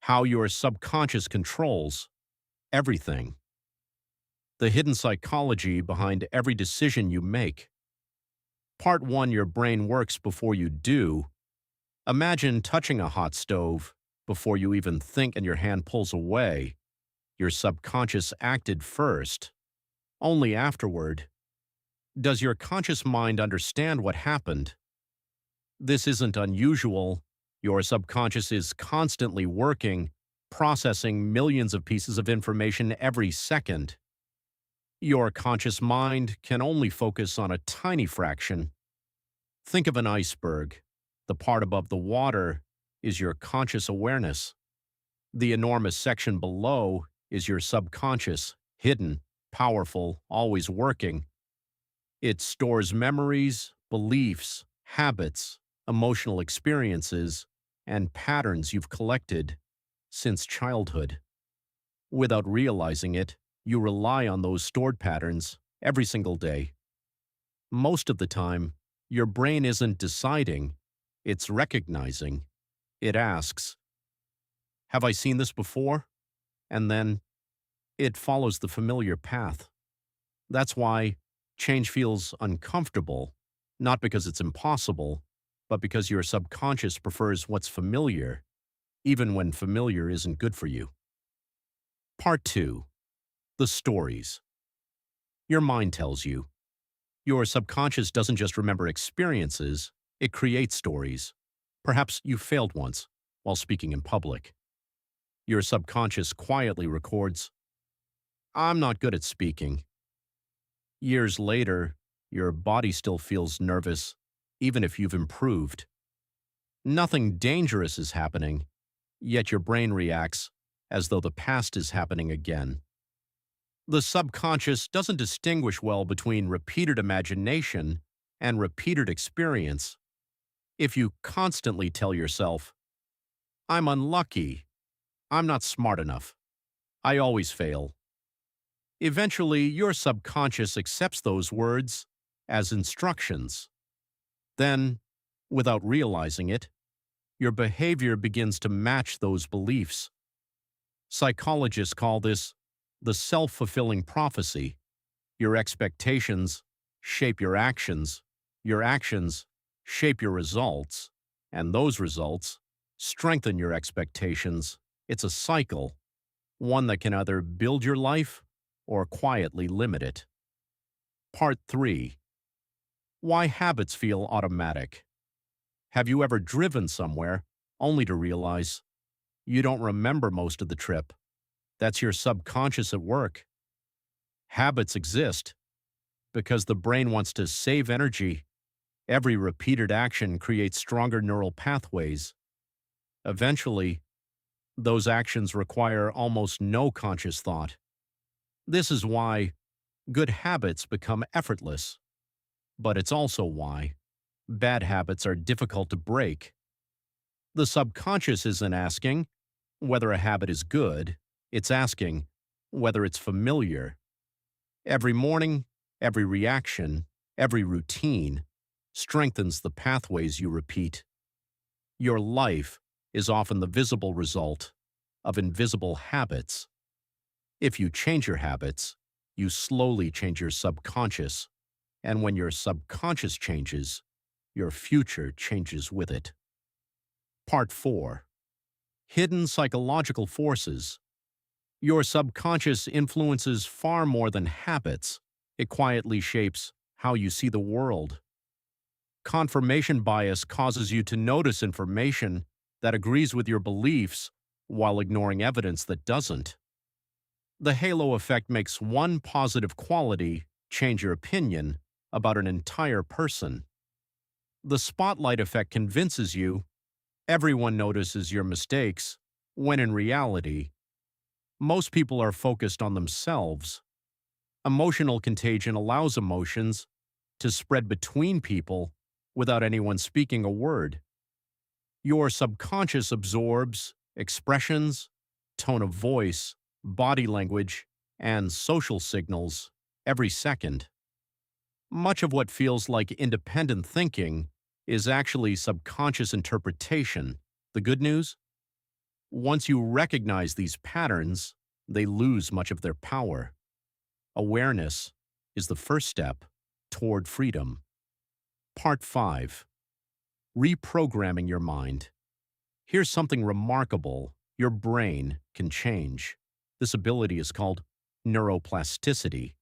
how your subconscious controls everything, the hidden psychology behind every decision you make. Part 1, your brain works before you do. Imagine touching a hot stove before you even think and your hand pulls away. Your subconscious acted first. Only afterward. Does your conscious mind understand what happened? This isn't unusual. Your subconscious is constantly working, processing millions of pieces of information every second. Your conscious mind can only focus on a tiny fraction. Think of an iceberg. The part above the water is your conscious awareness. The enormous section below is your subconscious, hidden, powerful, always working. It stores memories, beliefs, habits, emotional experiences, and patterns you've collected since childhood. Without realizing it, you rely on those stored patterns every single day. Most of the time, your brain isn't deciding, it's recognizing. It asks, "Have I seen this before?" And then it follows the familiar path. That's why change feels uncomfortable, not because it's impossible, but because your subconscious prefers what's familiar, even when familiar isn't good for you. Part 2. The stories. Your mind tells you. Your subconscious doesn't just remember experiences, it creates stories. Perhaps you failed once while speaking in public. Your subconscious quietly records, "I'm not good at speaking." Years later, your body still feels nervous, even if you've improved. Nothing dangerous is happening, yet your brain reacts as though the past is happening again. The subconscious doesn't distinguish well between repeated imagination and repeated experience. If you constantly tell yourself, "I'm unlucky," "I'm not smart enough," "I always fail," eventually your subconscious accepts those words as instructions. Then, without realizing it, your behavior begins to match those beliefs. Psychologists call this the self-fulfilling prophecy. Your expectations shape your actions shape your results, and those results strengthen your expectations. It's a cycle, one that can either build your life or quietly limit it. Part 3. Why habits feel automatic. Have you ever driven somewhere only to realize you don't remember most of the trip? That's your subconscious at work. Habits exist because the brain wants to save energy. Every repeated action creates stronger neural pathways. Eventually, those actions require almost no conscious thought. This is why good habits become effortless. But it's also why bad habits are difficult to break. The subconscious isn't asking whether a habit is good, it's asking whether it's familiar. Every morning, every reaction, every routine strengthens the pathways you repeat. Your life is often the visible result of invisible habits. If you change your habits, you slowly change your subconscious, and when your subconscious changes, your future changes with it. Part 4. Hidden psychological forces. Your subconscious influences far more than habits. It quietly shapes how you see the world. Confirmation bias causes you to notice information that agrees with your beliefs while ignoring evidence that doesn't. The halo effect makes one positive quality change your opinion about an entire person. The spotlight effect convinces you everyone notices your mistakes, when in reality, most people are focused on themselves. Emotional contagion allows emotions to spread between people without anyone speaking a word. Your subconscious absorbs expressions, tone of voice, body language, and social signals every second. Much of what feels like independent thinking is actually subconscious interpretation. The good news? Once you recognize these patterns, they lose much of their power. Awareness is the first step toward freedom. Part 5. Reprogramming your mind. Here's something remarkable your brain can change. This ability is called neuroplasticity.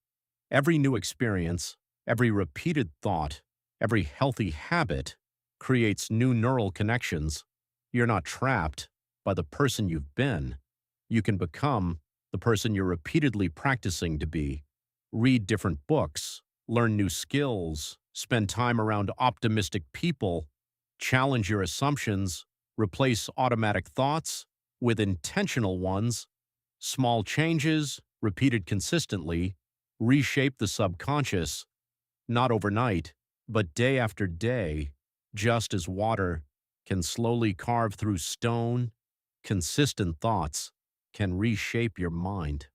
Every new experience, every repeated thought, every healthy habit creates new neural connections. You're not trapped by the person you've been. You can become the person you're repeatedly practicing to be. Read different books, learn new skills, spend time around optimistic people, challenge your assumptions, replace automatic thoughts with intentional ones. Small changes, repeated consistently, reshape the subconscious, not overnight, but day after day, just as water can slowly carve through stone, consistent thoughts can reshape your mind.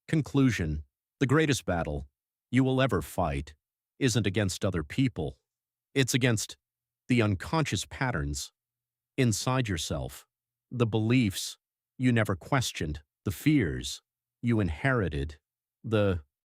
Conclusion. The greatest battle you will ever fight isn't against other people. It's against the unconscious patterns inside yourself, the beliefs you never questioned, the fears you inherited, the